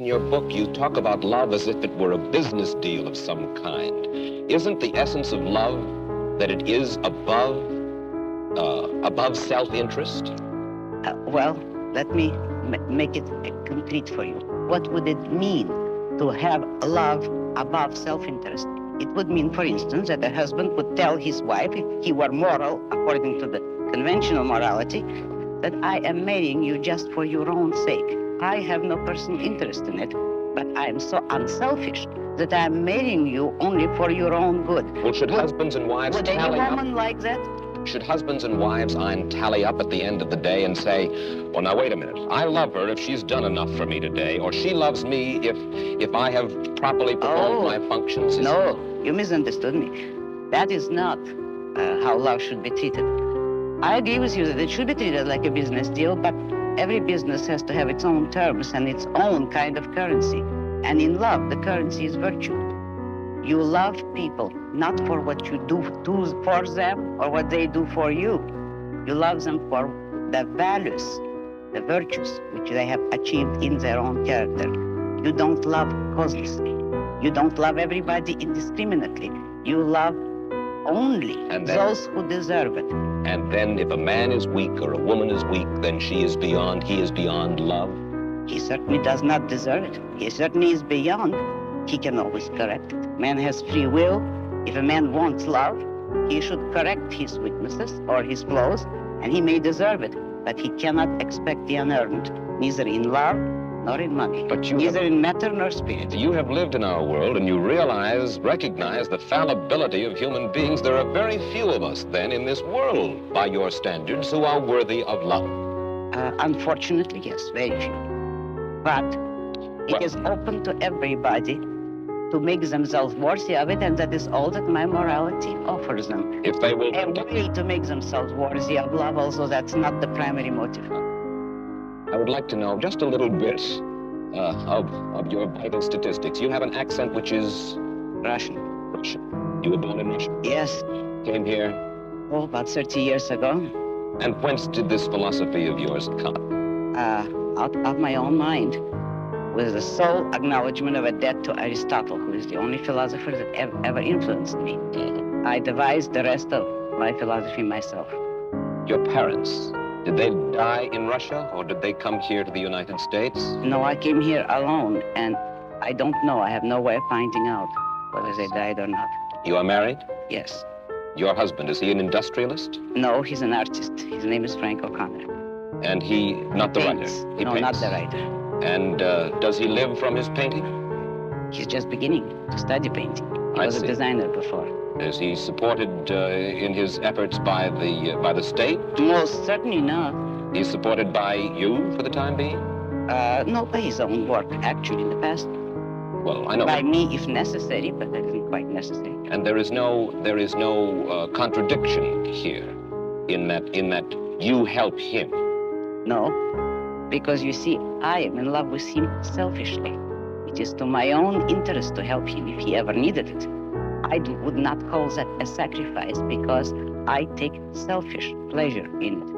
your book, you talk about love as if it were a business deal of some kind. Isn't the essence of love that it is above self-interest? Well, let me make it concrete for you. What would it mean to have love above self-interest? It would mean, for instance, that a husband would tell his wife, if he were moral, according to the conventional morality, that I am marrying you just for your own sake. I have no personal interest in it, but I am so unselfish that I am marrying you only for your own good. Well, should husbands and wives tally up? Would any woman like that? Should husbands and wives, Ayn, tally up at the end of the day and say, well, now, wait a minute. I love her if she's done enough for me today, or she loves me if I have properly performed my functions? No, you misunderstood me. That is not how love should be treated. I agree with you that it should be treated like a business deal, but every business has to have its own terms and its own kind of currency. And in love, the currency is virtue. You love people not for what you do for them or what they do for you. You love them for the values, the virtues which they have achieved in their own character. You don't love causelessly. You don't love everybody indiscriminately. You love only those who deserve it. And then if a man is weak or a woman is weak, then he is beyond love? He certainly does not deserve it. He certainly is beyond. He can always correct it. Man has free will. If a man wants love, he should correct his weaknesses or his flaws, and he may deserve it. But he cannot expect the unearned, neither in love nor in money, neither in matter nor spirit. You have lived in our world, and you recognize the fallibility of human beings. There are very few of us, then, in this world, by your standards, who are worthy of love. Unfortunately, yes, very few. But it is open to everybody to make themselves worthy of it, and that is all that my morality offers them. If they will... And way to make themselves worthy of love, also that's not the primary motive. I would like to know just a little bit of your vital statistics. You have an accent which is... Russian. Russian. You were born in Russia? Yes. Came here? Oh, about 30 years ago. And whence did this philosophy of yours come? Out of my own mind, with the sole acknowledgement of a debt to Aristotle, who is the only philosopher that ever influenced me. I devised the rest of my philosophy myself. Your parents, did they die in Russia, or did they come here to the United States? No, I came here alone, and I don't know. I have no way of finding out whether they died or not. You are married? Yes. Your husband, is he an industrialist? No, he's an artist. His name is Frank O'Connor. And he, not the writer? He no, paints. Not the writer. And does he live from his painting? He's just beginning to study painting. He was a designer before. Is he supported in his efforts by the state? Most certainly not. He's supported by you for the time being? No, by his own work, actually, in the past. Well, I know. By me, if necessary, but that isn't quite necessary. And there is no contradiction here, in that you help him. No, because you see, I am in love with him selfishly. It is to my own interest to help him if he ever needed it. I would not call that a sacrifice because I take selfish pleasure in it.